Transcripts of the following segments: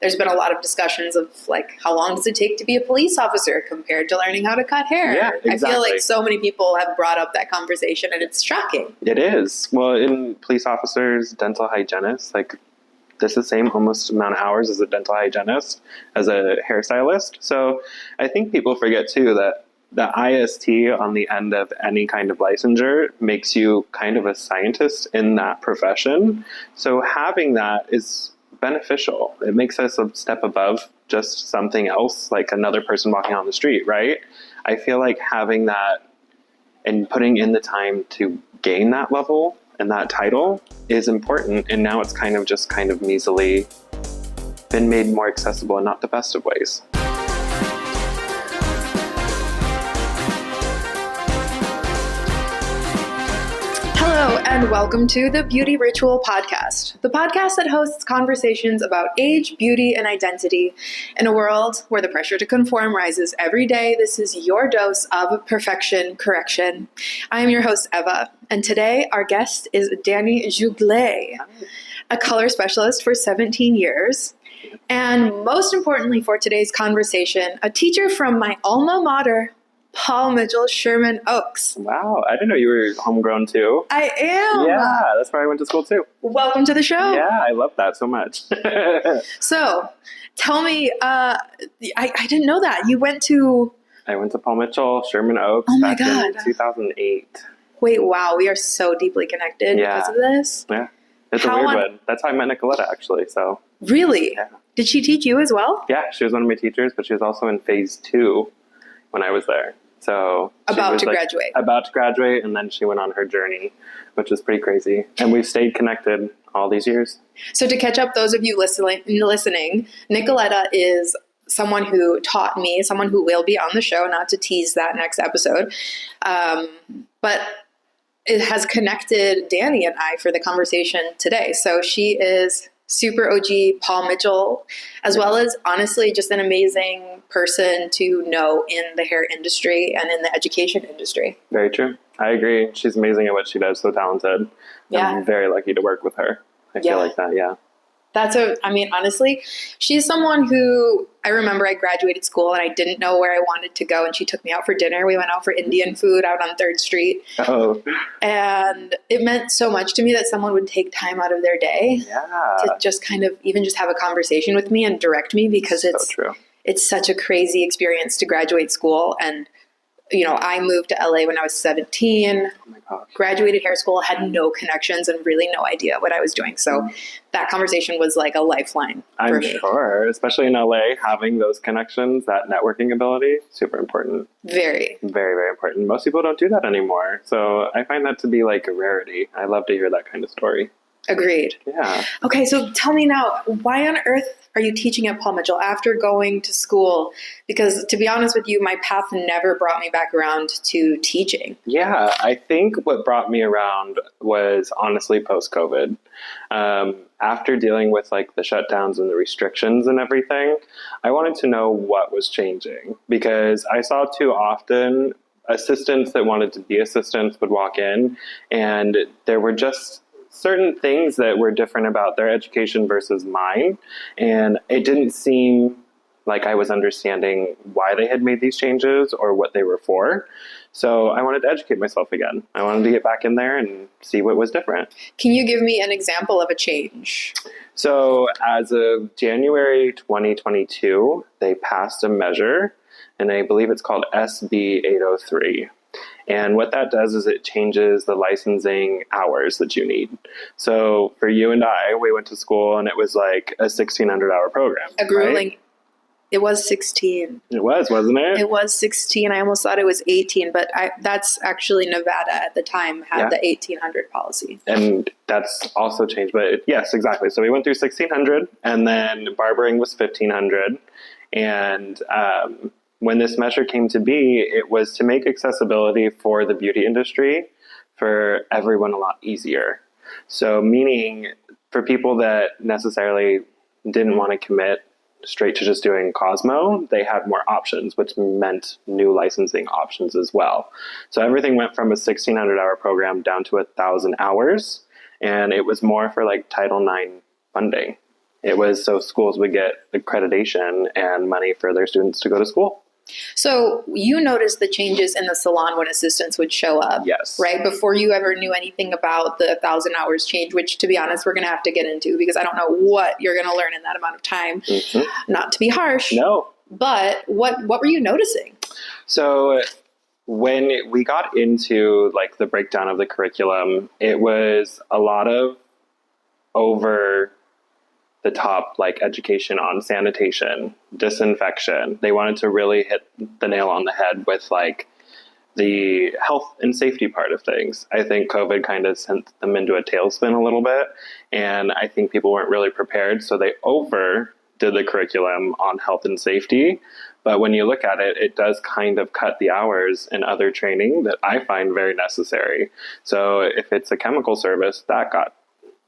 there's been a lot of discussions of like, how long does it take to be a police officer compared to learning how to cut hair? Yeah, exactly. I feel like so many people have brought up that conversation, and it's shocking. It is. Well, in police officers, dental hygienists, like this is the same almost amount of hours as a dental hygienist, as a hairstylist. So I think people forget too that the IST on the end of any kind of licensure makes you kind of a scientist in that profession. So having that is beneficial. It makes us a step above just something else, like another person walking on the street, right? I feel like having that and putting in the time to gain that level and that title is important. And now it's kind of measly been made more accessible in not the best of ways. Hello, and welcome to the Beauty Ritual Podcast, the podcast that hosts conversations about age, beauty, and identity. In a world where the pressure to conform rises every day, this is your dose of perfection correction. I am your host, Eva, and today our guest is Danny Jouglet, a color specialist for 17 years. And most importantly for today's conversation, a teacher from my alma mater, Paul Mitchell, Sherman Oaks. Wow, I didn't know you were homegrown too. I am. Yeah, that's where I went to school too. Welcome to the show. Yeah, I love that so much. So, tell me, I didn't know that. You went to... I went to Paul Mitchell, Sherman Oaks back in 2008. Wait, wow, we are so deeply connected because of this? Yeah, it's a weird one. That's how I met Nicoletta, actually, so... Really? Yeah. Did she teach you as well? Yeah, she was one of my teachers, but she was also in phase 2 when I was there. So about to graduate. About to graduate, and then she went on her journey, which is pretty crazy. And we've stayed connected all these years. So to catch up, those of you listening, Nicoletta is someone who taught me, someone who will be on the show, not to tease that next episode, but it has connected Danny and I for the conversation today. So she is super OG Paul Mitchell, as well as honestly just an amazing person to know in the hair industry and in the education industry. Very true. I agree. She's amazing at what she does, so talented. Yeah. I'm very lucky to work with her. I feel like that, yeah. Honestly, she's someone who, I remember I graduated school and I didn't know where I wanted to go, and she took me out for dinner. We went out for Indian food out on 3rd Street. Oh. And it meant so much to me that someone would take time out of their day to just kind of even just have a conversation with me and direct me, because it's such a crazy experience to graduate school. And you know, I moved to LA when I was 17, oh my gosh. Graduated hair school, had no connections and really no idea what I was doing. So that conversation was like a lifeline for me. I'm sure, especially in LA, having those connections, that networking ability, super important. Very. Very, very important. Most people don't do that anymore. So I find that to be like a rarity. I love to hear that kind of story. Agreed. Yeah. Okay, so tell me now, why on earth are you teaching at Paul Mitchell after going to school? Because to be honest with you, my path never brought me back around to teaching. Yeah, I think what brought me around was honestly post-COVID. After dealing with like the shutdowns and the restrictions and everything, I wanted to know what was changing, because I saw too often assistants that wanted to be assistants would walk in, and there were just certain things that were different about their education versus mine. And it didn't seem like I was understanding why they had made these changes or what they were for. So I wanted to educate myself again. I wanted to get back in there and see what was different. Can you give me an example of a change? So as of January 2022, they passed a measure, and I believe it's called SB 803. And what that does is it changes the licensing hours that you need. So for you and I, we went to school and it was like a 1,600-hour program. A grueling. Right? It was 16. It was, wasn't it? It was 16. I almost thought it was 18, but that's actually Nevada at the time had the 1,800 policy. And that's also changed. But yes, exactly. So we went through 1,600, and then barbering was 1,500. And when this measure came to be, it was to make accessibility for the beauty industry for everyone a lot easier. So meaning for people that necessarily didn't want to commit straight to just doing Cosmo, they had more options, which meant new licensing options as well. So everything went from a 1,600-hour program down to 1,000 hours, and it was more for like Title IX funding. It was so schools would get accreditation and money for their students to go to school. So you noticed the changes in the salon when assistants would show up, Yes. right? Before you ever knew anything about the 1,000 hours change, which, to be honest, we're going to have to get into because I don't know what you're going to learn in that amount of time. Not to be harsh. No. But what were you noticing? So when we got into like the breakdown of the curriculum, it was a lot of over the top like education on sanitation, disinfection. They wanted to really hit the nail on the head with like the health and safety part of things. I think COVID kind of sent them into a tailspin a little bit, and I think people weren't really prepared, so they overdid the curriculum on health and safety. But when you look at it, it does kind of cut the hours in other training that I find very necessary. So if it's a chemical service, that got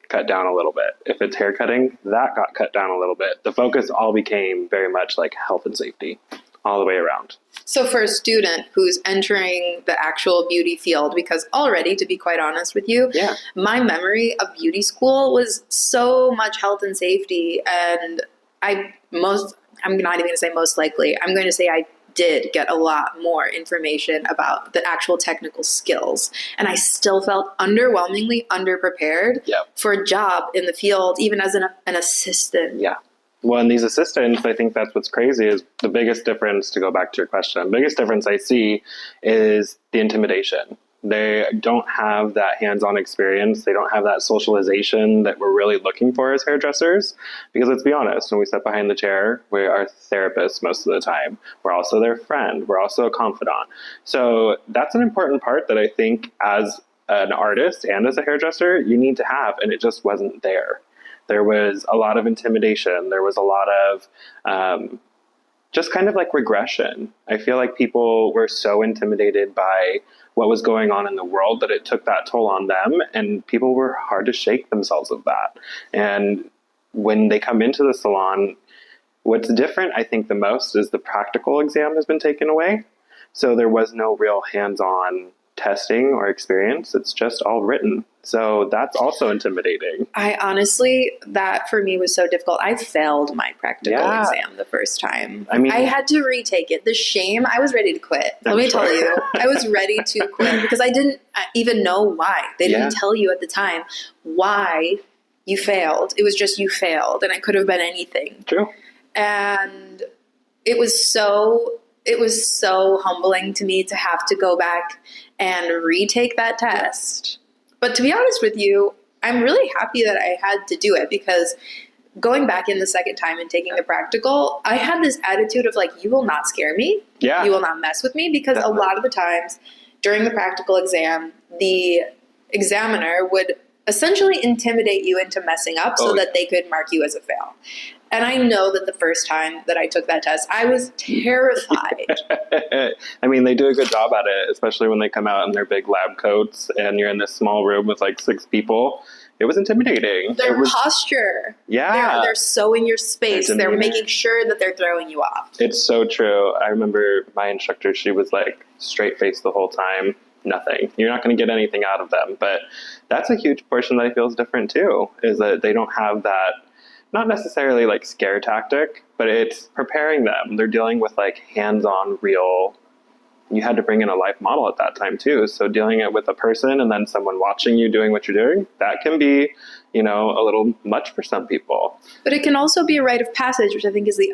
cut down a little bit. If it's hair cutting, that got cut down a little bit. The focus all became very much like health and safety all the way around. So for a student who's entering the actual beauty field, because already, to be quite honest with you, my memory of beauty school was so much health and safety. And I'm not even going to say most likely, I'm going to say I did get a lot more information about the actual technical skills. And I still felt underwhelmingly underprepared for a job in the field, even as an assistant. Yeah. Well, and these assistants, I think that's what's crazy is the biggest difference, to go back to your question, the biggest difference I see is the intimidation. They don't have that hands-on experience. They don't have that socialization that we're really looking for as hairdressers. Because let's be honest, when we sit behind the chair, we are therapists most of the time. We're also their friend. We're also a confidant. So that's an important part that I think as an artist and as a hairdresser, you need to have, and it just wasn't there. There was a lot of intimidation. There was a lot of just kind of like regression. I feel like people were so intimidated by what was going on in the world that it took that toll on them, and people were hard to shake themselves of that. And when they come into the salon, what's different, I think, the most is the practical exam has been taken away. So there was no real hands-on testing or experience. It's just all written. So that's also intimidating. I honestly, that for me was so difficult. I failed my practical exam the first time. I mean, I had to retake it. The shame, I was ready to quit. Let me tell you, I was ready to quit because I didn't even know why. They didn't tell you at the time why you failed. It was just you failed, and it could have been anything. True. And it was so humbling to me to have to go back and retake that test. But to be honest with you, I'm really happy that I had to do it because going back in the second time and taking the practical, I had this attitude of like, you will not scare me. Yeah. You will not mess with me, because a lot of the times during the practical exam, the examiner would essentially intimidate you into messing up so that they could mark you as a fail. And I know that the first time that I took that test, I was terrified. I mean, they do a good job at it, especially when they come out in their big lab coats and you're in this small room with like 6 people. It was intimidating. Their posture. Yeah. They're so in your space. They're making sure that they're throwing you off. It's so true. I remember my instructor, she was like straight face the whole time. Nothing. You're not going to get anything out of them. But that's a huge portion that I feel is different too, is that they don't have that, not necessarily like scare tactic, but it's preparing them. They're dealing with like hands-on real. You had to bring in a life model at that time too. So dealing it with a person and then someone watching you doing what you're doing, that can be, a little much for some people. But it can also be a rite of passage, which I think is the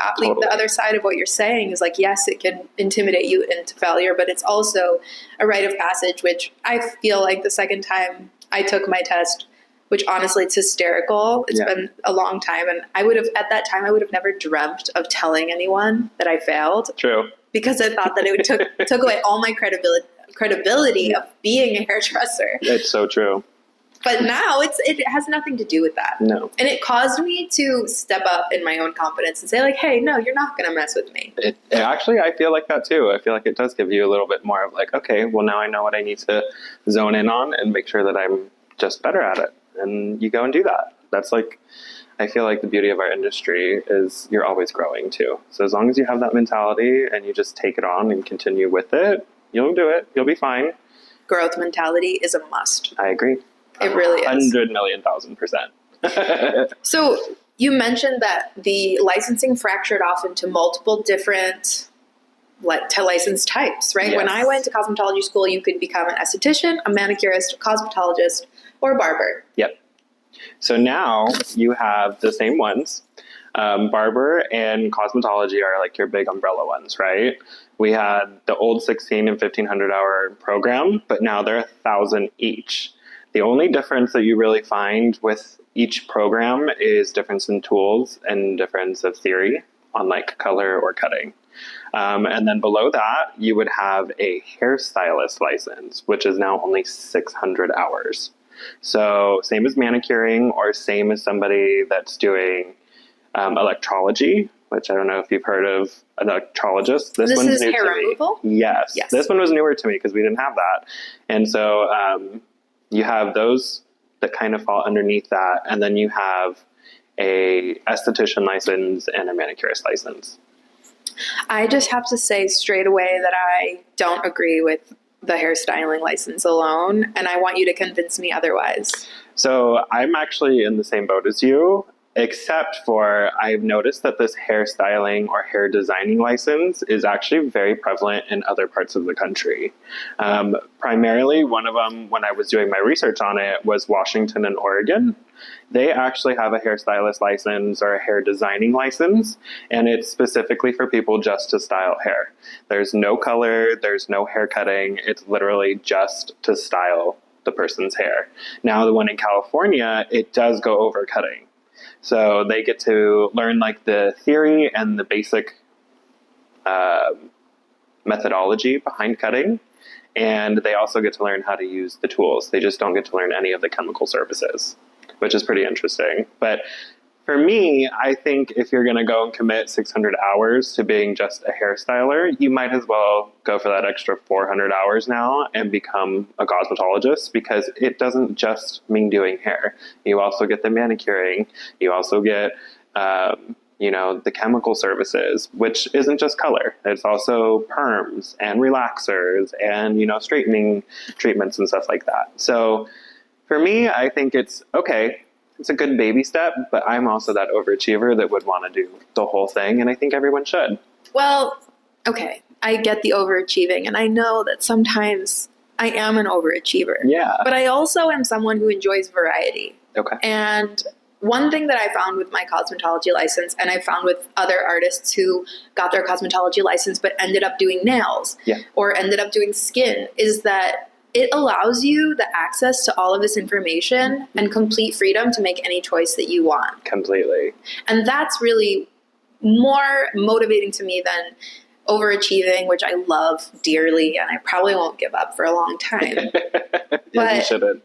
other side of what you're saying is like, yes, it can intimidate you into failure, but it's also a rite of passage, which I feel like the second time I took my test, which honestly it's hysterical. It's been a long time. And at that time, I would have never dreamt of telling anyone that I failed. True. Because I thought that it took away all my credibility of being a hairdresser. It's so true. But now it has nothing to do with that. No. And it caused me to step up in my own confidence and say like, hey, no, you're not going to mess with me. Actually, I feel like that too. I feel like it does give you a little bit more of like, okay, well now I know what I need to zone in on and make sure that I'm just better at it. And you go and do that. That's like, I feel like the beauty of our industry is you're always growing too. So as long as you have that mentality and you just take it on and continue with it, you'll do it. You'll be fine. Growth mentality is a must. I agree. It really is. 100,000,000%. So you mentioned that the licensing fractured off into multiple different license types, right? Yes. When I went to cosmetology school, you could become an esthetician, a manicurist, a cosmetologist, or a barber. Yep. So now you have the same ones. Barber and cosmetology are like your big umbrella ones, right? We had the old 16 and 1500 hour program, but now they're 1,000 each. The only difference that you really find with each program is difference in tools and difference of theory on like color or cutting. And then below that, you would have a hairstylist license, which is now only 600 hours. So same as manicuring, or same as somebody that's doing electrology, which I don't know if you've heard of an electrologist. This one's is new hair to me. removal? Yes. This one was newer to me because we didn't have that. And so you have those that kind of fall underneath that, and then you have a esthetician license and a manicurist license. I just have to say straight away that I don't agree with the hairstyling license alone, and I want you to convince me otherwise. So I'm actually in the same boat as you, except for I've noticed that this hairstyling or hair designing license is actually very prevalent in other parts of the country. Primarily, one of them, when I was doing my research on it, was Washington and Oregon. They actually have a hairstylist license or a hair designing license, and it's specifically for people just to style hair. There's no color, there's no hair cutting, it's literally just to style the person's hair. Now, the one in California, it does go over cutting. So they get to learn like the theory and the basic methodology behind cutting, and they also get to learn how to use the tools. They just don't get to learn any of the chemical services, which is pretty interesting. But for me, I think if you're going to go and commit 600 hours to being just a hairstyler, you might as well go for that extra 400 hours now and become a cosmetologist, because it doesn't just mean doing hair. You also get the manicuring. You also get, the chemical services, which isn't just color. It's also perms and relaxers and, straightening treatments and stuff like that. So for me, I think it's okay. It's a good baby step, but I'm also that overachiever that would want to do the whole thing, and I think everyone should. Well, okay, I get the overachieving, and I know that sometimes I am an overachiever. Yeah. But I also am someone who enjoys variety. Okay. And one thing that I found with my cosmetology license, and I found with other artists who got their cosmetology license but ended up doing nails or ended up doing skin, is that it allows you the access to all of this information and complete freedom to make any choice that you want. Completely. And that's really more motivating to me than overachieving, which I love dearly, and I probably won't give up for a long time. You shouldn't.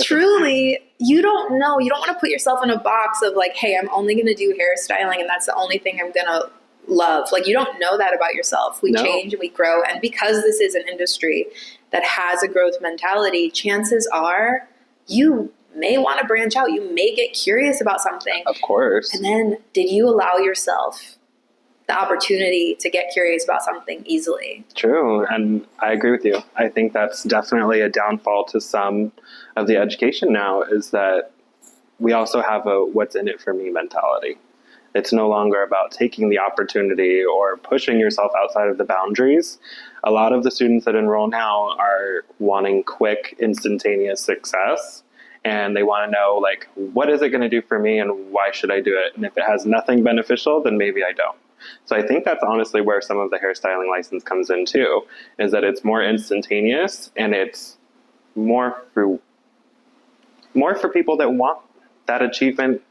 Truly, you don't know. You don't want to put yourself in a box of like, hey, I'm only going to do hairstyling and that's the only thing I'm going to love. Like, you don't know that about yourself. We change and we grow. And because this is an industry that has a growth mentality, chances are you may want to branch out. You may get curious about something. Of course. And then did you allow yourself the opportunity to get curious about something easily? True. And I agree with you. I think that's definitely a downfall to some of the education now, is that we also have a what's in it for me mentality. It's no longer about taking the opportunity or pushing yourself outside of the boundaries. A lot of the students that enroll now are wanting quick, instantaneous success. And they want to know, like, what is it going to do for me and why should I do it? And if it has nothing beneficial, then maybe I don't. So I think that's honestly where some of the hairstyling license comes in too, is that it's more instantaneous and it's more for people that want that achievement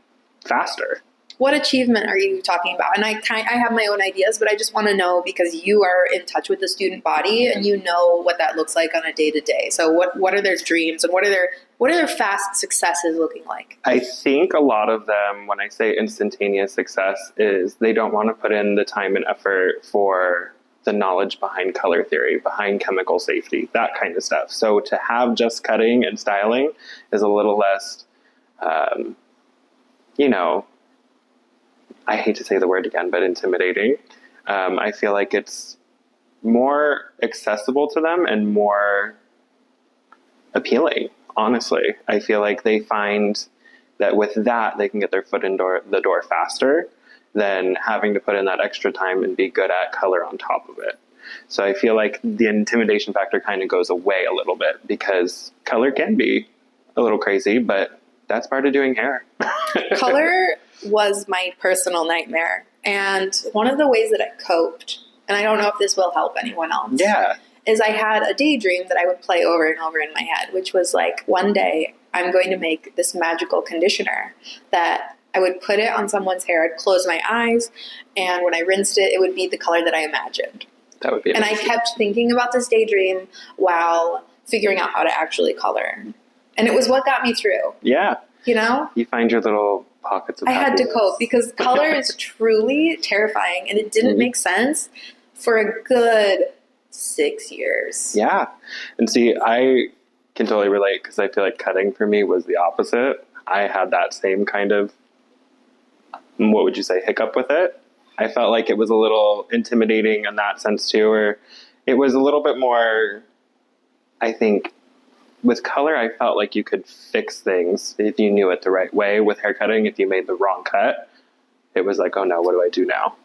faster. What achievement are you talking about? And I have my own ideas, but I just want to know, because you are in touch with the student body and you know what that looks like on a day-to-day. So what are their dreams and what are their fast successes looking like? I think a lot of them, when I say instantaneous success, is they don't want to put in the time and effort for the knowledge behind color theory, behind chemical safety, that kind of stuff. So to have just cutting and styling is a little less, I hate to say the word again, but intimidating. I feel like it's more accessible to them and more appealing, honestly. I feel like they find that with that, they can get their foot in the door faster than having to put in that extra time and be good at color on top of it. So I feel like the intimidation factor kind of goes away a little bit because color can be a little crazy, but that's part of doing hair. Color was my personal nightmare. And one of the ways that I coped, and I don't know if this will help anyone else, is I had a daydream that I would play over and over in my head, which was like, one day I'm going to make this magical conditioner that I would put it on someone's hair. I'd close my eyes, and when I rinsed it, it would be the color that I imagined. That would be amazing. And I kept thinking about this daydream while figuring out how to actually color. And it was what got me through. Yeah. You know? You find your little pockets of I had to happiness. cope because color is truly terrifying, and it didn't make sense for a good 6 years. Yeah. And see, I can totally relate because I feel like cutting for me was the opposite. I had that same kind of, what would you say, hiccup with it. I felt like it was a little intimidating in that sense too, where it was a little bit more, I think, with color, I felt like you could fix things if you knew it the right way. With haircutting, if you made the wrong cut, it was like, oh no, what do I do now?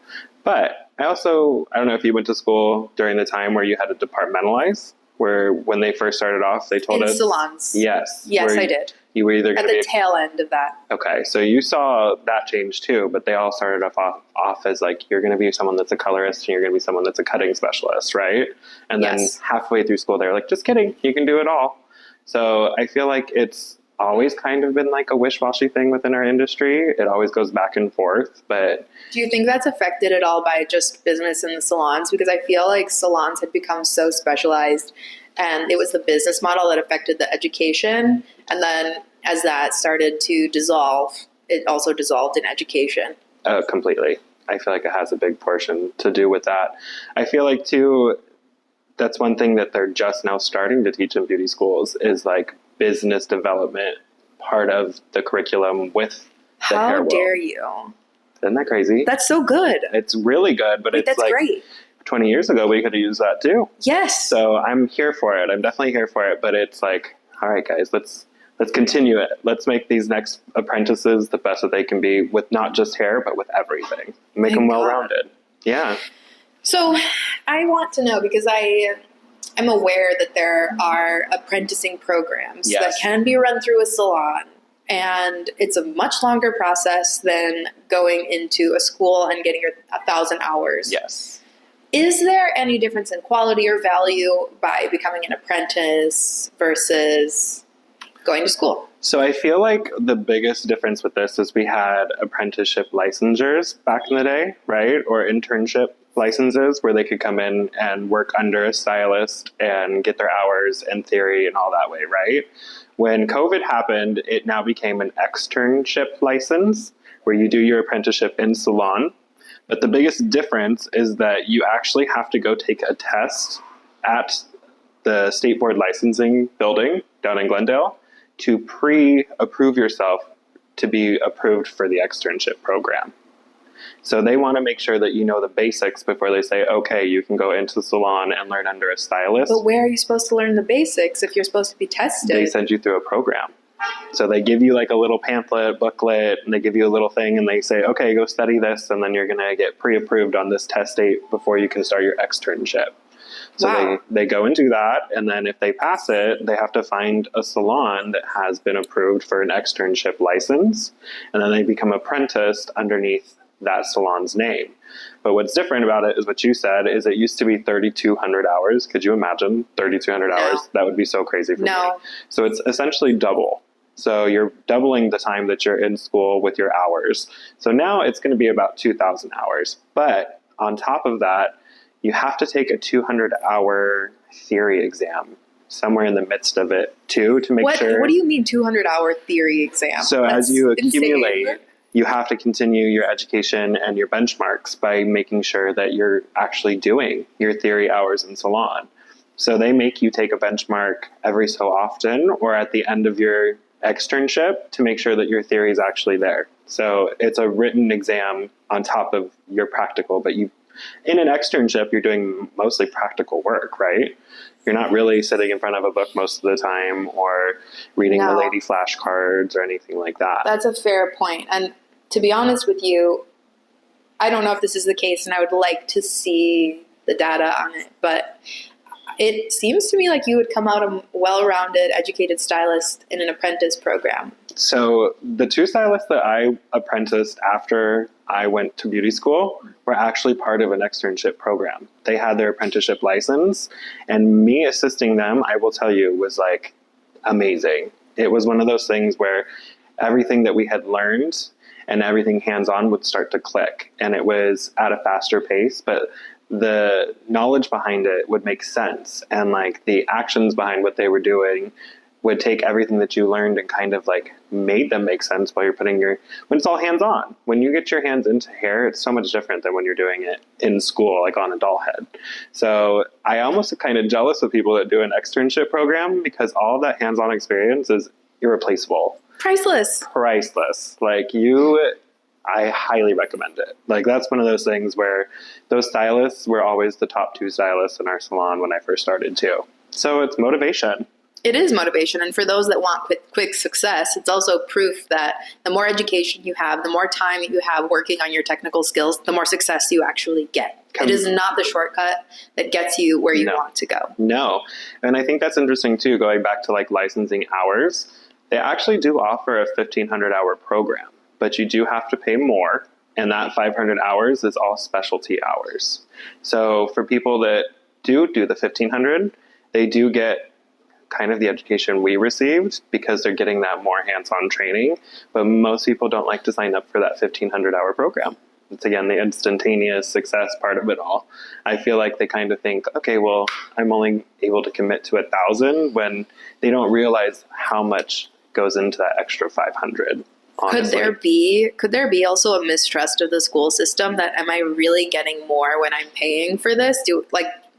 But I don't know if you went to school during the time where you had to departmentalize, where when they first started off, they told us. In salons. Yes. Yes, I did. You were either at the tail end of that. Okay, so you saw that change too, but they all started off as like, you're going to be someone that's a colorist and you're going to be someone that's a cutting specialist, right? And then halfway through school, they're like, just kidding, you can do it all. So I feel like it's always kind of been like a wish-washy thing within our industry. It always goes back and forth, but... Do you think that's affected at all by just business in the salons? Because I feel like salons had become so specialized, and it was the business model that affected the education. And then as that started to dissolve, it also dissolved in education. Completely. I feel like it has a big portion to do with that. I feel like, too, that's one thing that they're just now starting to teach in beauty schools is like business development part of the curriculum with the hair world. How dare you? Isn't that crazy? That's so good. It's really good, but it's that's like great. 20 years ago, we could have used that too. Yes. So I'm here for it. I'm definitely here for it, but it's like, all right, guys, let's continue it. Let's make these next apprentices the best that they can be with not just hair, but with everything. Make them well-rounded. Yeah. So I want to know, because I'm aware that there are apprenticing programs that can be run through a salon, and it's a much longer process than going into a school and getting your 1,000 hours. Yes. Is there any difference in quality or value by becoming an apprentice versus going to school? So I feel like the biggest difference with this is we had apprenticeship licensures back in the day, right? Or internship licenses where they could come in and work under a stylist and get their hours and theory and all that way, right? When COVID happened, it now became an externship license where you do your apprenticeship in salon. But the biggest difference is that you actually have to go take a test at the State Board Licensing building down in Glendale to pre-approve yourself to be approved for the externship program. So they want to make sure that you know the basics before they say, okay, you can go into the salon and learn under a stylist. But where are you supposed to learn the basics if you're supposed to be tested? They send you through a program. So they give you like a little pamphlet, booklet, and they give you a little thing, and they say, okay, go study this, and then you're going to get pre-approved on this test date before you can start your externship. So they go and do that, and then if they pass it, they have to find a salon that has been approved for an externship license, and then they become apprenticed underneath that salon's name. But what's different about it is what you said, is it used to be 3,200 hours. Could you imagine 3,200 hours? That would be so crazy for me. So it's essentially double. So you're doubling the time that you're in school with your hours. So now it's going to be about 2,000 hours. But on top of that, you have to take a 200-hour theory exam somewhere in the midst of it, too, to make sure. What do you mean 200-hour theory exam? So as you accumulate, you have to continue your education and your benchmarks by making sure that you're actually doing your theory hours in salon. So they make you take a benchmark every so often, or at the end of your externship to make sure that your theory is actually there. So it's a written exam on top of your practical, but in an externship, you're doing mostly practical work, right? You're not really sitting in front of a book most of the time or reading the lady flashcards or anything like that. That's a fair point. And to be honest with you, I don't know if this is the case, and I would like to see the data on it, but it seems to me like you would come out a well-rounded, educated stylist in an apprentice program. So the two stylists that I apprenticed after I went to beauty school were actually part of an externship program. They had their apprenticeship license, and me assisting them, I will tell you, was like amazing. It was one of those things where everything that we had learned and everything hands-on would start to click, and it was at a faster pace, but the knowledge behind it would make sense, and like the actions behind what they were doing would take everything that you learned and kind of like made them make sense while you're when it's all hands-on. When you get your hands into hair, it's so much different than when you're doing it in school, like on a doll head. So I almost kind of jealous of people that do an externship program, because all of that hands-on experience is irreplaceable. Priceless. Like I highly recommend it. Like that's one of those things where those stylists were always the top two stylists in our salon when I first started too. So it's motivation. It is motivation. And for those that want quick success, it's also proof that the more education you have, the more time you have working on your technical skills, the more success you actually get. It is not the shortcut that gets you where you want to go. No. And I think that's interesting too, going back to like licensing hours. They actually do offer a 1,500 hour program, but you do have to pay more. And that 500 hours is all specialty hours. So for people that do the 1,500, they do get kind of the education we received because they're getting that more hands-on training. But most people don't like to sign up for that 1,500 hour program. It's again, the instantaneous success part of it all. I feel like they kind of think, okay, well, I'm only able to commit to 1,000 when they don't realize how much goes into that extra 500. Honestly. Could there be also a mistrust of the school system that am I really getting more when I'm paying for this?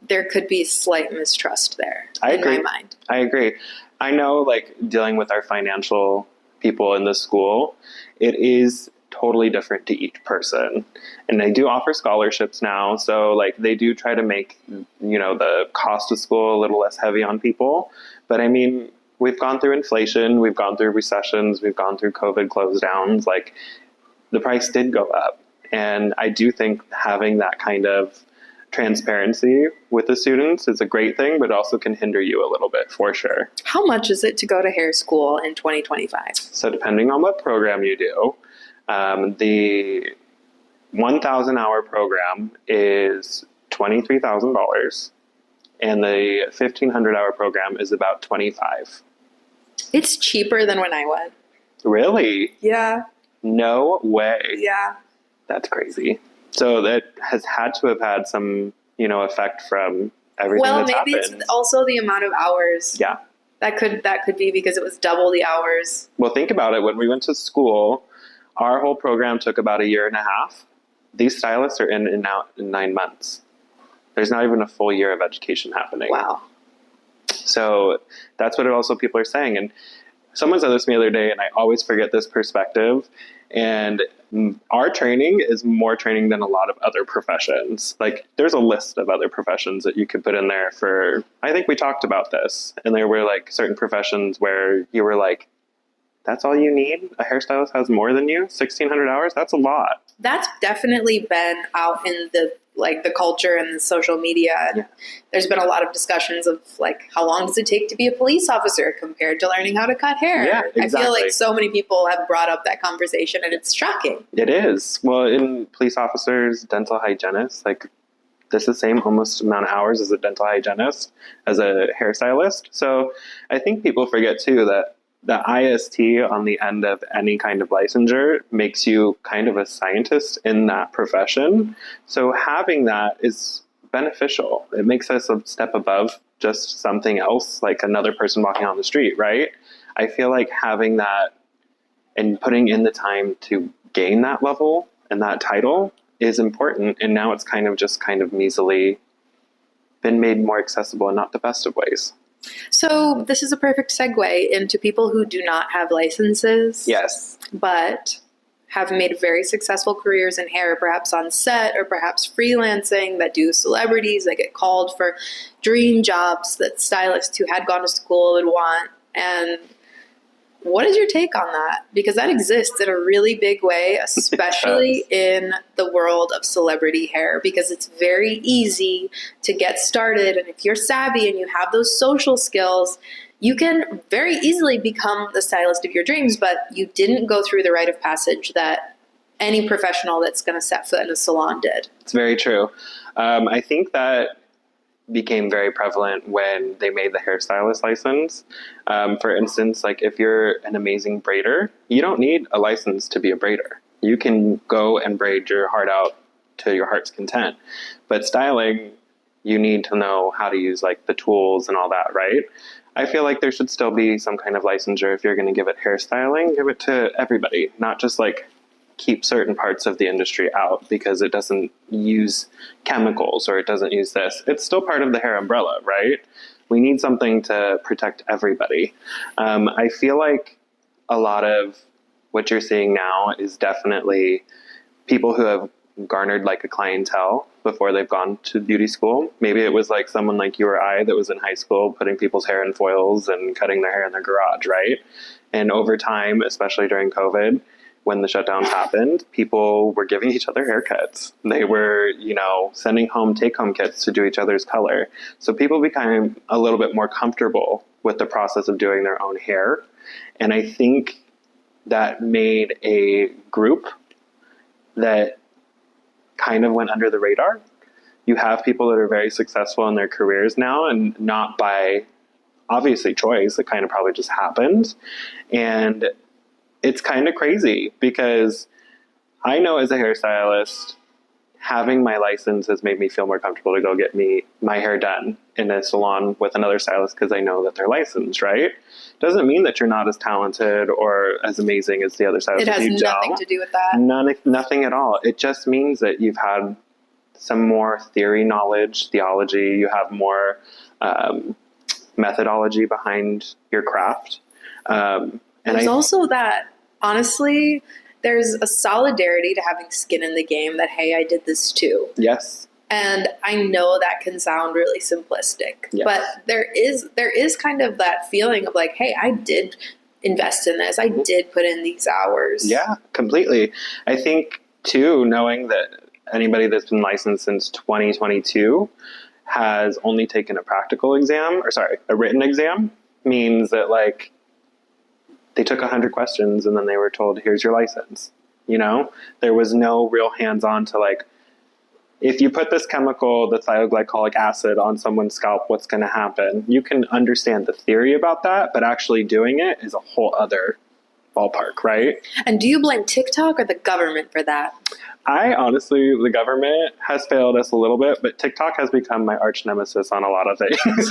There could be slight mistrust there in my mind. I agree. I know, like, dealing with our financial people in the school, it is totally different to each person. And they do offer scholarships now. So, like, they do try to make, the cost of school a little less heavy on people. But, I mean, we've gone through inflation, we've gone through recessions, we've gone through COVID close downs. Like, the price did go up. And I do think having that kind of transparency with the students is a great thing, but also can hinder you a little bit for sure. How much is it to go to hair school in 2025? So depending on what program you do, the 1,000 hour program is $23,000 and the 1,500 hour program is about $25,000. It's cheaper than when I went. Really? Yeah. No way. Yeah. That's crazy. So that has had to have had some, effect from everything that's happened. Well, maybe it's also the amount of hours. Yeah. That could be because it was double the hours. Well, think about it. When we went to school, our whole program took about 1.5 years. These stylists are in and out in 9 months. There's not even a full year of education happening. Wow. So that's what also people are saying. And someone said this to me the other day, and I always forget this perspective. And our training is more training than a lot of other professions. Like, there's a list of other professions that you could put in there for, I think we talked about this. And there were like certain professions where you were like, that's all you need? A hairstylist has more than you? 1,600 hours? That's a lot. That's definitely been out in the culture and the social media. Yeah. There's been a lot of discussions of like, how long does it take to be a police officer compared to learning how to cut hair? Yeah, exactly. I feel like so many people have brought up that conversation, and it's shocking. It is. Well, in police officers, dental hygienists, like, this is the same almost amount of hours as a dental hygienist, as a hairstylist. So I think people forget too that the IST on the end of any kind of licensure makes you kind of a scientist in that profession. So having that is beneficial. It makes us a step above just something else, like another person walking on the street, right? I feel like having that and putting in the time to gain that level and that title is important. And now it's kind of measly been made more accessible in not the best of ways. So this is a perfect segue into people who do not have licenses. Yes. But have made very successful careers in hair, perhaps on set or perhaps freelancing, that do celebrities, that get called for dream jobs that stylists who had gone to school would want. And what is your take on that? Because that exists in a really big way, especially in the world of celebrity hair, because it's very easy to get started. And if you're savvy and you have those social skills, you can very easily become the stylist of your dreams, but you didn't go through the rite of passage that any professional that's going to set foot in a salon did. It's very true. I think that became very prevalent when they made the hairstylist license. For instance, like if you're an amazing braider, you don't need a license to be a braider. You can go and braid your heart out to your heart's content. But styling, you need to know how to use like the tools and all that, right? I feel like there should still be some kind of licensure. If you're going to give it hairstyling, give it to everybody, not just like keep certain parts of the industry out because it doesn't use chemicals or it doesn't use this. It's still part of the hair umbrella, right? We need something to protect everybody. I feel like a lot of what you're seeing now is definitely people who have garnered like a clientele before they've gone to beauty school. Maybe it was like someone like you or I that was in high school putting people's hair in foils and cutting their hair in their garage, right? And over time, especially during COVID, when the shutdowns happened, people were giving each other haircuts. They were, sending home take-home kits to do each other's color. So people became a little bit more comfortable with the process of doing their own hair. And I think that made a group that kind of went under the radar. You have people that are very successful in their careers now, and not by obviously choice. It kind of probably just happened. And it's kind of crazy because I know as a hairstylist, having my license has made me feel more comfortable to go get my hair done in a salon with another stylist because I know that they're licensed, right? Doesn't mean that you're not as talented or as amazing as the other stylist. It has nothing to do with that. Nothing at all. It just means that you've had some more theory knowledge, theology. You have more methodology behind your craft. And there's also that, honestly, there's a solidarity to having skin in the game that, hey, I did this too. Yes. And I know that can sound really simplistic, yes. But there is kind of that feeling of like, hey, I did invest in this. I did put in these hours. Yeah, completely. I think, too, knowing that anybody that's been licensed since 2022 has only taken a written exam, means that, like, they took 100 questions and then they were told, here's your license. There was no real hands-on to like, if you put this chemical, the thioglycolic acid, on someone's scalp, what's going to happen? You can understand the theory about that, but actually doing it is a whole other ballpark, right? And do you blame TikTok or the government for that? I honestly, the government has failed us a little bit, but TikTok has become my arch nemesis on a lot of things.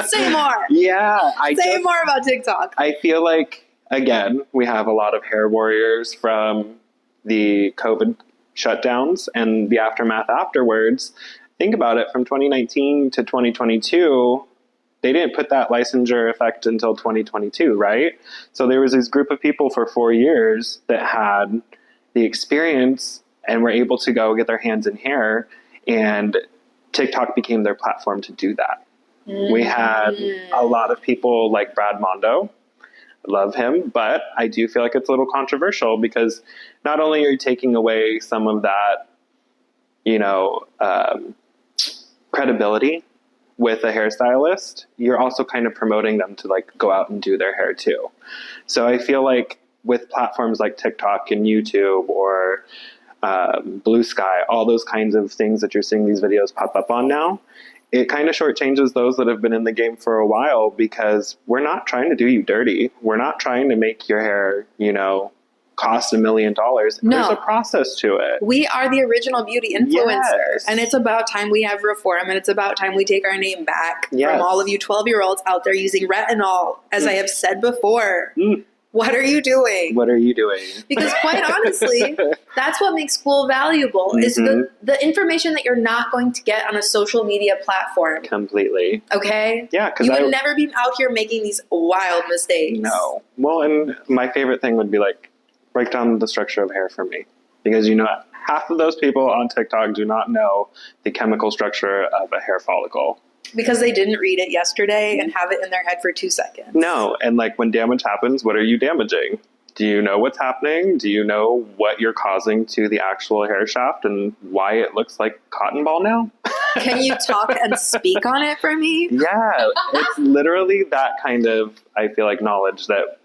Say more. Yeah. Say more about TikTok. I feel like, again, we have a lot of hair warriors from the COVID shutdowns and the aftermath afterwards. Think about it, from 2019 to 2022, they didn't put that licensure effect until 2022, right? So there was this group of people for 4 years that had the experience and were able to go get their hands in hair, and TikTok became their platform to do that. Mm-hmm. We had a lot of people like Brad Mondo. Love him, but I do feel like it's a little controversial because not only are you taking away some of that, credibility with a hairstylist, you're also kind of promoting them to like go out and do their hair too. So I feel like with platforms like TikTok and YouTube or Blue Sky, all those kinds of things that you're seeing these videos pop up on now, it kind of shortchanges those that have been in the game for a while, because we're not trying to do you dirty. We're not trying to make your hair, cost $1 million. No. There's a process to it. We are the original beauty influencers. Yes. And it's about time we have reform, and it's about time we take our name back from all of you 12-year-olds out there using retinol, as I have said before. what are you doing? What are you doing? Because quite honestly, that's what makes school valuable, is the information that you're not going to get on a social media platform. Completely. Okay? Yeah, because you would never be out here making these wild mistakes. No. Well, and my favorite thing would be like, break down the structure of hair for me. Because, you know, half of those people on TikTok do not know the chemical structure of a hair follicle. Because they didn't read it yesterday and have it in their head for 2 seconds. No. And like when damage happens, what are you damaging? Do you know what's happening? Do you know what you're causing to the actual hair shaft and why it looks like cotton ball now? Can you talk and speak on it for me? Yeah. It's literally that kind of, I feel like, knowledge that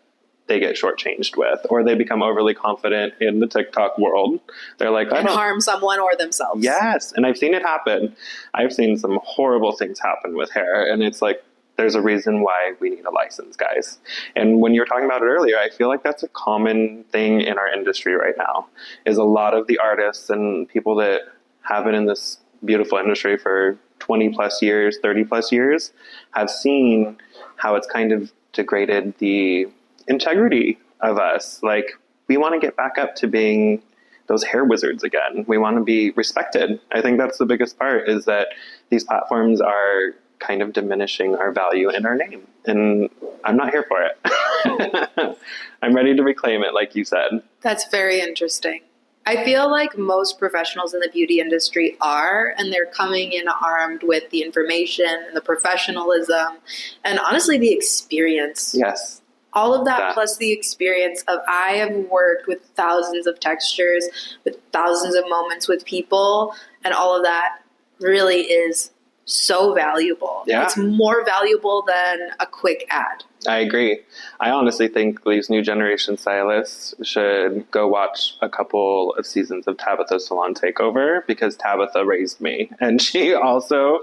they get shortchanged with, or they become overly confident in the TikTok world. They're like, and harm someone or themselves. Yes. And I've seen it happen. I've seen some horrible things happen with hair. And it's like, there's a reason why we need a license, guys. And when you were talking about it earlier, I feel like that's a common thing in our industry right now, is a lot of the artists and people that have been in this beautiful industry for 20 plus years, 30 plus years, have seen how it's kind of degraded the integrity of us. Like, we want to get back up to being those hair wizards again. We want to be respected. I think that's the biggest part, is that these platforms are kind of diminishing our value and our name. And I'm not here for it. I'm ready to reclaim it, like you said. That's very interesting. I feel like most professionals in the beauty industry are, and they're coming in armed with the information and the professionalism and honestly the experience. Yes. All of that plus the experience of, I have worked with thousands of textures, with thousands of moments with people, and all of that really is so valuable. Yeah. It's more valuable than a quick ad. I agree. I honestly think these new generation stylists should go watch a couple of seasons of Tabitha's Salon Takeover, because Tabitha raised me. And she also,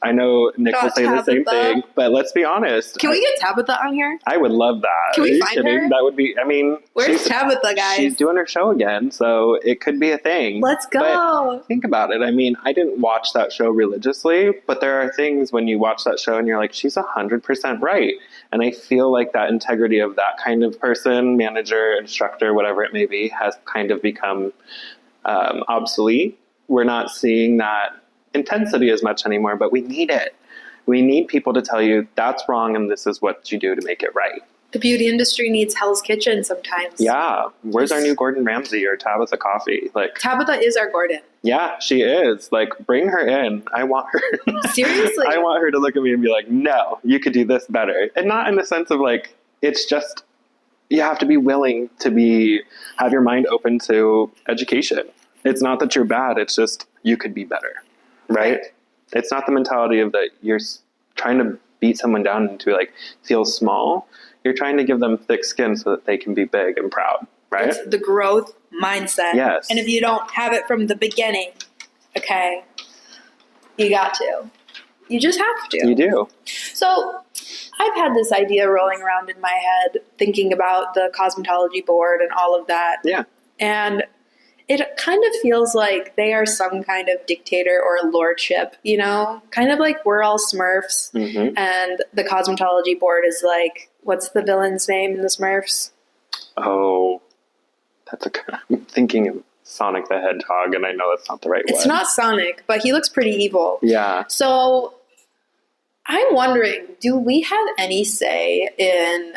I know Nick will say the same thing, but let's be honest. Can we get Tabitha on here? I would love that. Can we find her? That would be, I mean. Where's Tabitha, guys? She's doing her show again, so it could be a thing. Let's go. But think about it. I mean, I didn't watch that show religiously, but there are things when you watch that show and you're like, she's 100% right. And I feel like that integrity of that kind of person, manager, instructor, whatever it may be, has kind of become obsolete. We're not seeing that intensity as much anymore, but we need it. We need people to tell you that's wrong and this is what you do to make it right. The beauty industry needs Hell's Kitchen sometimes. Yeah. Where's our new Gordon Ramsay or Tabitha Coffee? Like, Tabitha is our Gordon. Yeah, she is. Like, bring her in. I want her. Seriously? I want her to look at me and be like, no, you could do this better. And not in the sense of like, it's just, you have to be willing to have your mind open to education. It's not that you're bad. It's just, you could be better. Right? It's not the mentality of that you're trying to beat someone down and to like feel small. You're trying to give them thick skin so that they can be big and proud, right? It's the growth mindset. Yes. And if you don't have it from the beginning, okay, you got to. You just have to. You do. So I've had this idea rolling around in my head, thinking about the cosmetology board and all of that. Yeah. And it kind of feels like they are some kind of dictator or lordship, you know? Kind of like we're all Smurfs, and the cosmetology board is like, what's the villain's name in the Smurfs? Oh, I'm thinking of Sonic the Hedgehog, and I know that's not the right one. It's not Sonic, but he looks pretty evil. Yeah. So I'm wondering, do we have any say in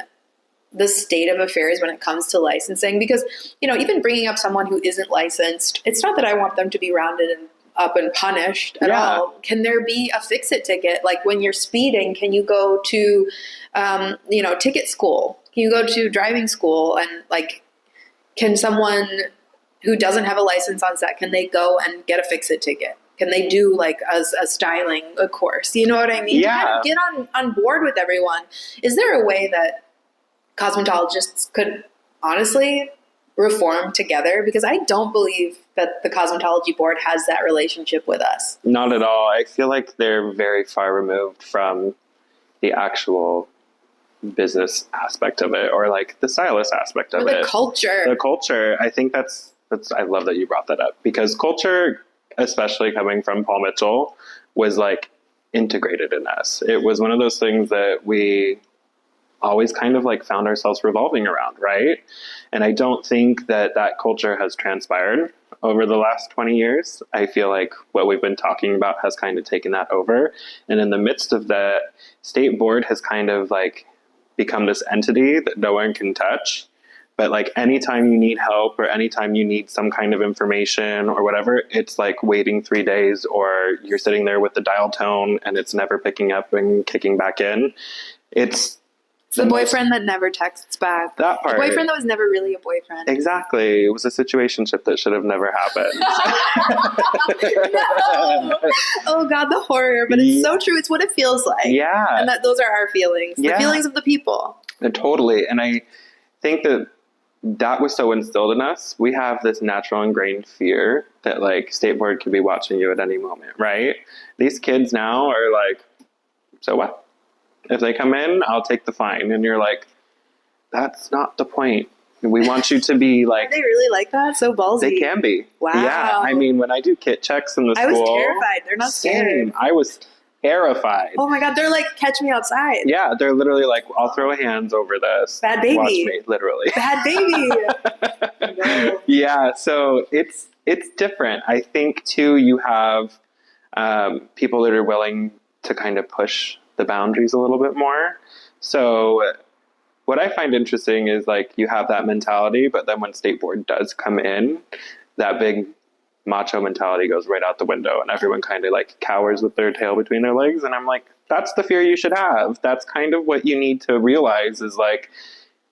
the state of affairs when it comes to licensing? Because, you know, even bringing up someone who isn't licensed, it's not that I want them to be rounded up and punished at all. Can there be a fix-it ticket? Like when you're speeding, can you go to, ticket school? Can you go to driving school? And like, can someone who doesn't have a license on set, can they go and get a fix-it ticket? Can they do like a styling course? You know what I mean? Yeah. To kind of get on board with everyone. Is there a way that cosmetologists could honestly reform together? Because I don't believe that the cosmetology board has that relationship with us. Not at all. I feel like they're very far removed from the actual business aspect of it, or like the stylist aspect of it. The culture. The culture. I think that's, I love that you brought that up, because culture, especially coming from Paul Mitchell, was like integrated in us. It was one of those things that we always kind of like found ourselves revolving around, right? And I don't think that that culture has transpired over the last 20 years. I feel like what we've been talking about has kind of taken that over. And in the midst of that, state board has kind of like become this entity that no one can touch. But like anytime you need help or anytime you need some kind of information or whatever, it's like waiting 3 days, or you're sitting there with the dial tone and it's never picking up and kicking back in. It's the boyfriend that never texts back. That part. The boyfriend that was never really a boyfriend. Exactly. It was a situationship that should have never happened. No! Oh God, the horror. But it's so true. It's what it feels like. Yeah. And those are our feelings. The feelings of the people. Totally. And I think that was so instilled in us. We have this natural ingrained fear that like state board could be watching you at any moment, right? These kids now are like, so what? If they come in, I'll take the fine. And you're like, that's not the point. We want you to be like... Are they really like that? So ballsy. They can be. Wow. Yeah. I mean, when I do kit checks in the school... I was terrified. They're not scared. I was terrified. Oh my God. They're like, catch me outside. Yeah. They're literally like, I'll throw hands over this. Bad baby. Watch me, literally. Bad baby. No. Yeah. So it's different. I think too, you have people that are willing to kind of push the boundaries a little bit more. So what I find interesting is like you have that mentality, but then when state board does come in, that big macho mentality goes right out the window and everyone kind of like cowers with their tail between their legs. And I'm like, that's the fear you should have. That's kind of what you need to realize is like,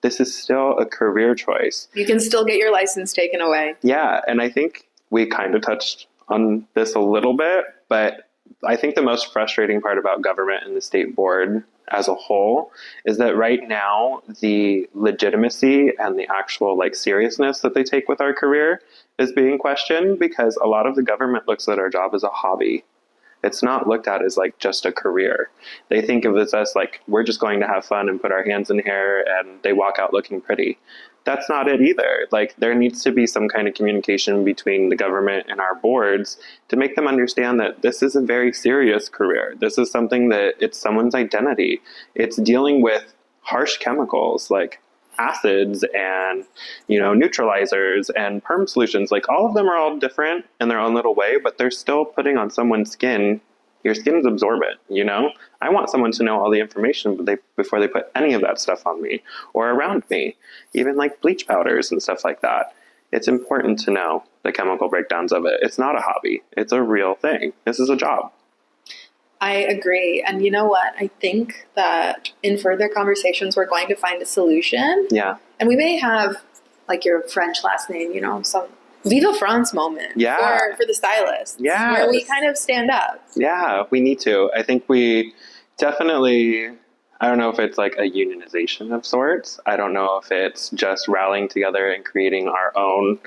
this is still a career choice. You can still get your license taken away. Yeah. And I think we kind of touched on this a little bit, but I think the most frustrating part about government and the state board as a whole is that right now the legitimacy and the actual like seriousness that they take with our career is being questioned because a lot of the government looks at our job as a hobby. It's not looked at as like just a career. They think of it as like, we're just going to have fun and put our hands in hair and they walk out looking pretty. That's not it either. Like there needs to be some kind of communication between the government and our boards to make them understand that this is a very serious career. This is something that it's someone's identity. It's dealing with harsh chemicals like acids and, neutralizers and perm solutions. Like all of them are all different in their own little way, but they're still putting on someone's skin. Your skin's absorbent, I want someone to know all the information before they put any of that stuff on me or around me, even like bleach powders and stuff like that. It's important to know the chemical breakdowns of it. It's not a hobby. It's a real thing. This is a job. I agree. And you know what? I think that in further conversations, we're going to find a solution. Yeah. And we may have like your French last name, some Viva France moment for the stylists. Yeah. Where we kind of stand up. Yeah, we need to. I think we definitely, I don't know if it's like a unionization of sorts. I don't know if it's just rallying together and creating our own,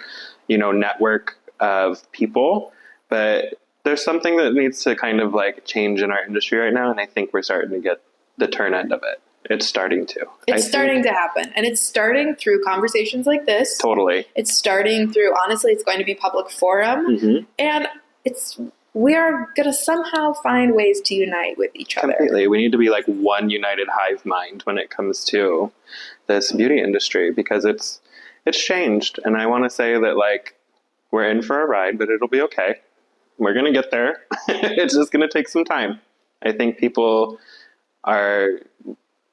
network of people. But there's something that needs to kind of like change in our industry right now. And I think we're starting to get the turn end of it. It's starting to. It's starting to happen. And it's starting through conversations like this. Totally. It's starting through, honestly, it's going to be public forum. Mm-hmm. And we are going to somehow find ways to unite with each other. Completely. We need to be like one united hive mind when it comes to this beauty industry because it's changed. And I want to say that like we're in for a ride, but it'll be okay. We're going to get there. It's just going to take some time. I think people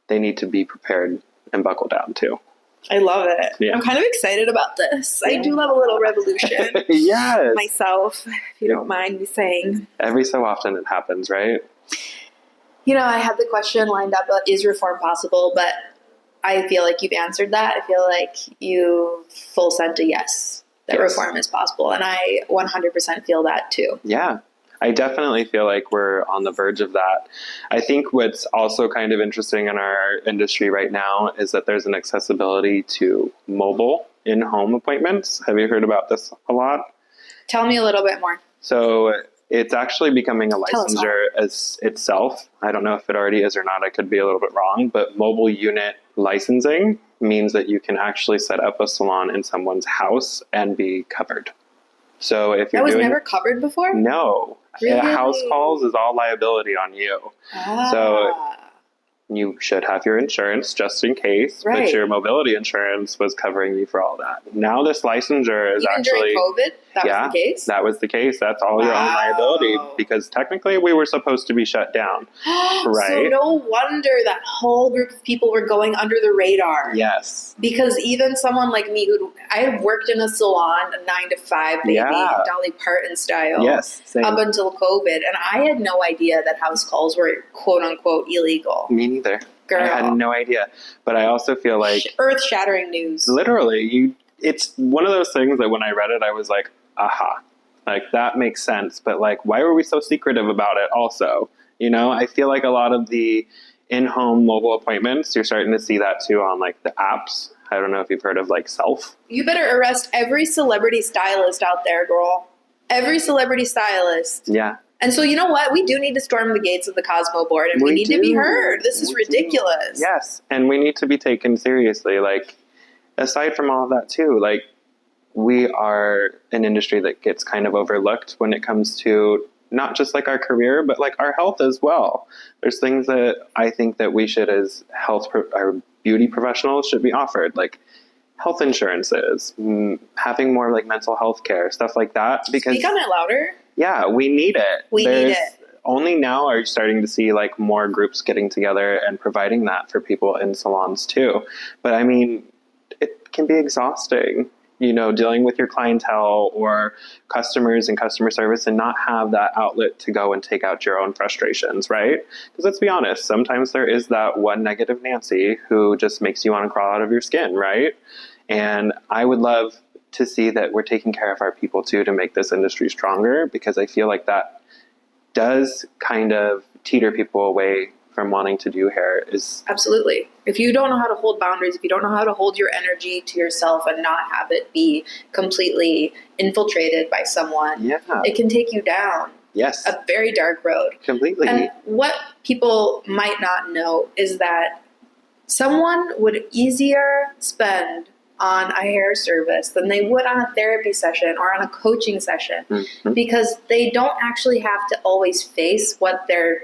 they need to be prepared and buckle down too. I love it. Yeah. I'm kind of excited about this. I do love a little revolution. Yes. Myself, if you don't mind me saying. Every so often it happens, right? I had the question lined up, is reform possible? But I feel like you've answered that. I feel like you full sent a yes, that reform is possible. And I 100% feel that too. Yeah. I definitely feel like we're on the verge of that. I think what's also kind of interesting in our industry right now is that there's an accessibility to mobile in-home appointments. Have you heard about this a lot? Tell me a little bit more. So it's actually becoming a licensure as itself. I don't know if it already is or not. I could be a little bit wrong, but mobile unit licensing means that you can actually set up a salon in someone's house and be covered. So if you're never covered before? No. Really? House calls is all liability on you. Ah. So you should have your insurance just in case, but Right. your mobility insurance was covering you for all that. Now this licensure is Even actually during COVID, that yeah, was the case? that was the case. That's all your own liability Wow. because technically we were supposed to be shut down, So right? no wonder that whole group of people were going under the radar. Yes. Because even someone like me, I worked in a salon, a 9 to 5 baby, Yeah. Dolly Parton style, Yes. Same. up until COVID, and I had no idea that house calls were quote unquote illegal. Me neither. Girl. I had no idea. But I also feel like Earth-shattering news. literally, it's one of those things that when I read it, I was like, aha. Like, that makes sense. But, like, why were we so secretive about it also? You know, I feel like a lot of the in-home mobile appointments, you're starting to see that, too, on, like, the apps. I don't know if you've heard of, like, Self. You better arrest every celebrity stylist out there, girl. Every celebrity stylist. Yeah. And so, you know what? We do need to storm the gates of the Cosmo board, and we need to be heard. This is ridiculous. Yes, and we need to be taken seriously. Like, aside from all of that, too, like, we are an industry that gets kind of overlooked when it comes to not just, like, our career, but, like, our health as well. There's things that I think that we should, as our beauty professionals, should be offered, like health insurances, having more, like, mental health care, stuff like that. Because Speak on it louder. yeah, we need it. We need it. Only now are you starting to see like more groups getting together and providing that for people in salons too. But I mean, it can be exhausting, you know, dealing with your clientele or customers and customer service and not have that outlet to go and take out your own frustrations, right? Because let's be honest, sometimes there is that one negative Nancy who just makes you want to crawl out of your skin, right? And I would love to see that we're taking care of our people too to make this industry stronger, because I feel like that does kind of teeter people away from wanting to do hair. Is Absolutely. If you don't know how to hold boundaries, if you don't know how to hold your energy to yourself and not have it be completely infiltrated by someone, yeah, it can take you down yes, a very dark road. completely. And what people might not know is that someone would easier spend on a hair service than they would on a therapy session or on a coaching session, because they don't actually have to always face what they're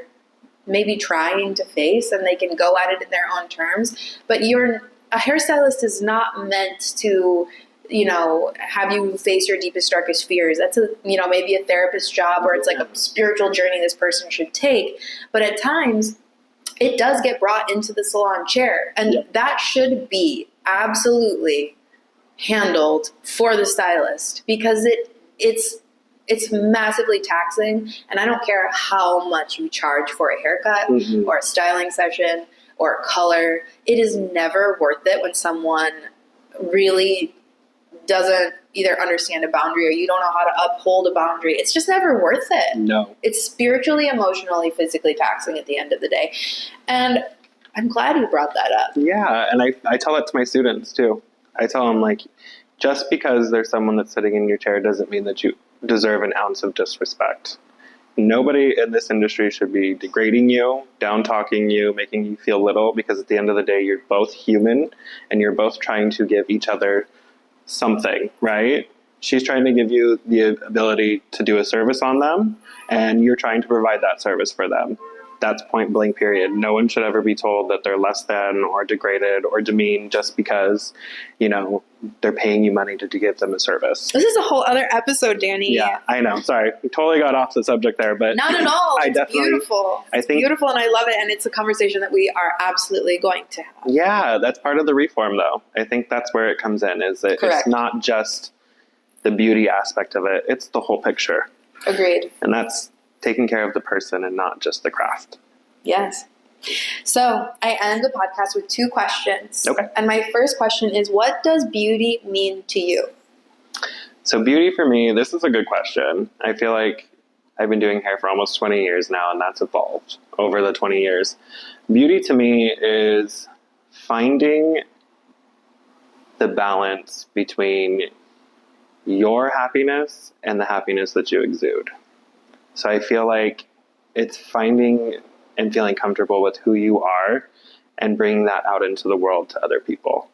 maybe trying to face, and they can go at it in their own terms. But a hairstylist is not meant to, you know, have you face your deepest, darkest fears. That's maybe a therapist's job, or it's like a spiritual journey this person should take. But at times, it does get brought into the salon chair, and that should be absolutely handled for the stylist, because it's massively taxing. And I don't care how much you charge for a haircut or a styling session or a color. It is never worth it when someone really doesn't either understand a boundary, or you don't know how to uphold a boundary. It's just never worth it. No. It's spiritually, emotionally, physically taxing at the end of the day. And I'm glad you brought that up. Yeah, and I tell it to my students too. I tell them, like, just because there's someone that's sitting in your chair doesn't mean that you deserve an ounce of disrespect. Nobody in this industry should be degrading you, down-talking you, making you feel little, because at the end of the day, you're both human, and you're both trying to give each other something, right? She's trying to give you the ability to do a service on them, and you're trying to provide that service for them. That's point blank, period. No one should ever be told that they're less than or degraded or demeaned just because, you know, they're paying you money to give them a service. This is a whole other episode, Danny. Yeah, I know. Sorry. We totally got off the subject there, but not at all. It's beautiful. I think beautiful, and I love it. And it's a conversation that we are absolutely going to have. Yeah, that's part of the reform, though. I think that's where it comes in, is that Correct. It's not just the beauty aspect of it. It's the whole picture. Agreed. And that's taking care of the person and not just the craft. Yes. So I end the podcast with 2 questions. Okay. And my first question is, what does beauty mean to you? So beauty for me, this is a good question. I feel like I've been doing hair for almost 20 years now, and that's evolved over the 20 years. Beauty to me is finding the balance between your happiness and the happiness that you exude. So I feel like it's finding and feeling comfortable with who you are and bringing that out into the world to other people.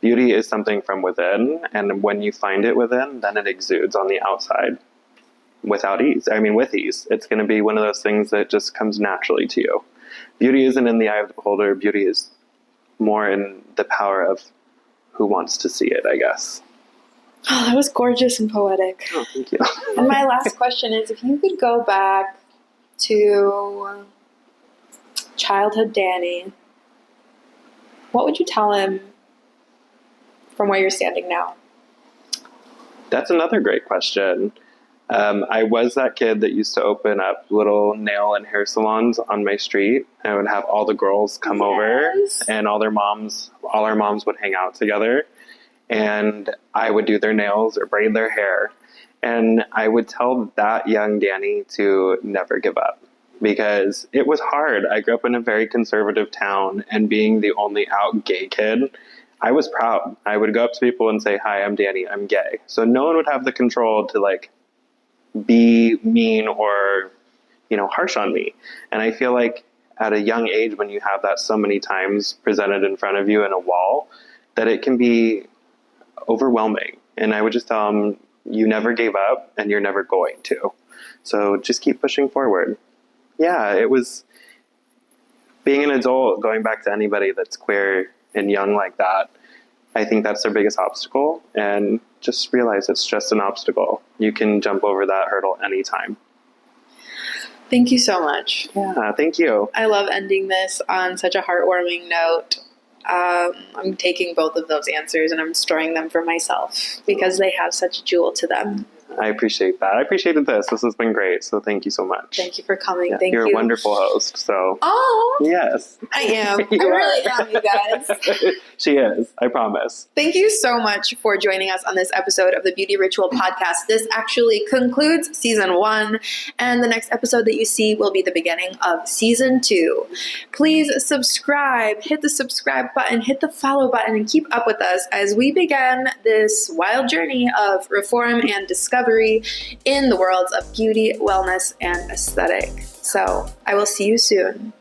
Beauty is something from within, and when you find it within, then it exudes on the outside with ease. It's going to be one of those things that just comes naturally to you. beauty isn't in the eye of the beholder. Beauty is more in the power of who wants to see it, I guess. Oh, that was gorgeous and poetic. Oh, thank you. And my last question is, if you could go back to childhood Danny, what would you tell him from where you're standing now? That's another great question. I was that kid that used to open up little nail and hair salons on my street. I would have all the girls come over, and all our moms would hang out together, and I would do their nails or braid their hair. And I would tell that young Danny to never give up, because it was hard. I grew up in a very conservative town, and being the only out gay kid, I was proud. I would go up to people and say, "Hi, I'm Danny, I'm gay." So no one would have the control to like be mean or, harsh on me. And I feel like at a young age, when you have that so many times presented in front of you in a wall, that it can be overwhelming. And I would just tell them, you never gave up and you're never going to. So just keep pushing forward. Yeah, it was being an adult, going back to anybody that's queer and young like that. I think that's their biggest obstacle, and just realize it's just an obstacle. You can jump over that hurdle anytime. Thank you so much. Yeah, thank you. I love ending this on such a heartwarming note. I'm taking both of those answers and I'm storing them for myself because they have such a jewel to them. I appreciate that. I appreciated this. This has been great. So thank you so much. Thank you for coming. Yeah, Thank you're you. a wonderful host. So. Oh. Yes. I am. I really am, you guys. She is. I promise. Thank you so much for joining us on this episode of the Beauty Ritual Podcast. This actually concludes season 1, and the next episode that you see will be the beginning of season 2. Please subscribe, hit the subscribe button, hit the follow button, and keep up with us as we begin this wild journey of reform and discovery in the worlds of beauty, wellness, and aesthetic. So I will see you soon.